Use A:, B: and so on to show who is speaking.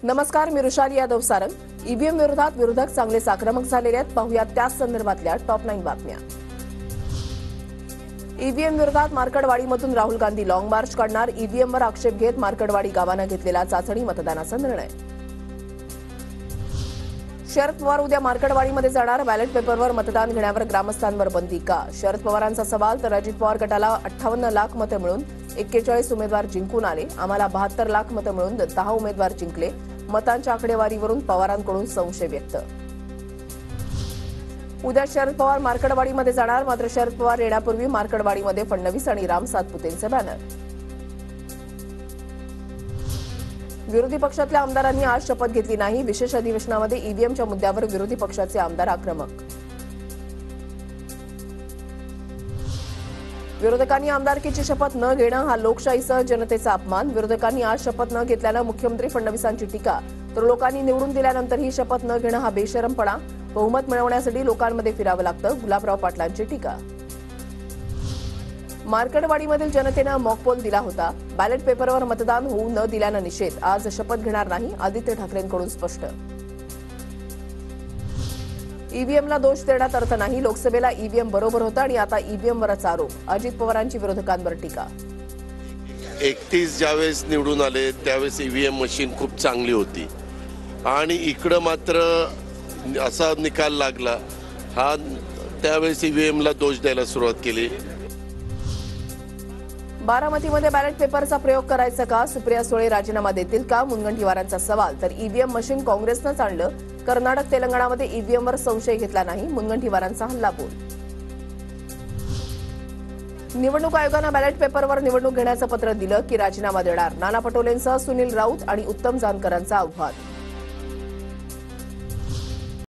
A: नमस्कार, मी ऋषाली यादव सारंग। ईव्हीएम विरोधात विरोधक चांगलेच आक्रमक झालेले आहेत। पाहूया त्याच संदर्भातल्या टॉप 9 बातम्या। ईव्हीएम विरोधात मार्कडवाडीमधून राहुल गांधी लॉंग मार्च काढणार। ईव्हीएमवर आक्षेप घेत मार्कडवाडी गावानं घेतलेला चाचणी मतदानाचा निर्णय। शरद पवार उद्या मार्कडवाडीमध्ये जाणार। बॅलेट पेपरवर मतदान घेण्यावर ग्रामस्थांवर बंदी का? शरद पवारांचा सवाल। तर अजित पवार गटाला 58 लाख मतं मिळून 41 उमेदवार जिंकून आले। आम्हाला 72 लाख मतं मिळून 10 उमेदवार जिंकले। मतांच्या आकडेवारीवरून पवारांकडून संशय व्यक्त। उद्या शरद पवार मार्कडवाडीमध्ये जाणार। मात्र शरद पवार येण्यापूर्वी मार्कडवाडीमध्ये फडणवीस आणि राम सातपुतेंचे बॅनर। विरोधी पक्षातल्या आमदारांनी आज शपथ घेतली नाही। विशेष अधिवेशनामध्ये ईव्हीएमच्या मुद्द्यावर विरोधी पक्षाचे आमदार आक्रमक। विरोधकांनी आमदारकीची शपथ न घेणं हा लोकशाहीसह जनतेचा अपमान। विरोधकांनी आज शपथ न घेतल्यानं मुख्यमंत्री फडणवीसांची टीका। तर लोकांनी निवडून दिल्यानंतरही शपथ न घेणं हा बेशरमपणा। बहुमत मिळवण्यासाठी लोकांमध्ये फिरावं लागतं। गुलाबराव पाटलांची टीका। मार्कडवाडीमधील जनतेनं मॉकपोल दिला होता। बॅलेट पेपरवर मतदान होऊ न दिल्यानं निषेध। आज शपथ घेणार नाही, आदित्य ठाकरेंकडून स्पष्ट। ईव्हीएमला दोष देण्यात अर्थ नाही। लोकसभेला ईव्हीएम बरोबर होतं आणि आता ईव्हीएमवरच आरोप। अजित पवारांची विरोधकांवर टीका।
B: 31 ज्यावेळेस निवडून आले त्यावेळेस ईव्हीएम मशीन खूप चांगली होती आणि इकडं मात्र असा निकाल लागला हा त्यावेळेस ईव्हीएमला दोष द्यायला सुरुवात केली।
A: बारामतीमध्ये बॅलेट पेपरचा प्रयोग करायचा का? सुप्रिया सुळे राजीनामा देतील का? मुनगंटीवारांचा सवाल। तर ईव्हीएम मशीन काँग्रेसनंच आणलं। कर्नाटक तेलंगणामध्ये ईव्हीएमवर संशय घेतला नाही। मुनगंटीवारांचा हल्लाबोल। निवडणूक आयोगानं बॅलेट पेपरवर निवडणूक घेण्याचं पत्र दिलं की राजीनामा देणार। नाना पटोलेंसह सुनील राऊत आणि उत्तम जानकरांचा आव्हान।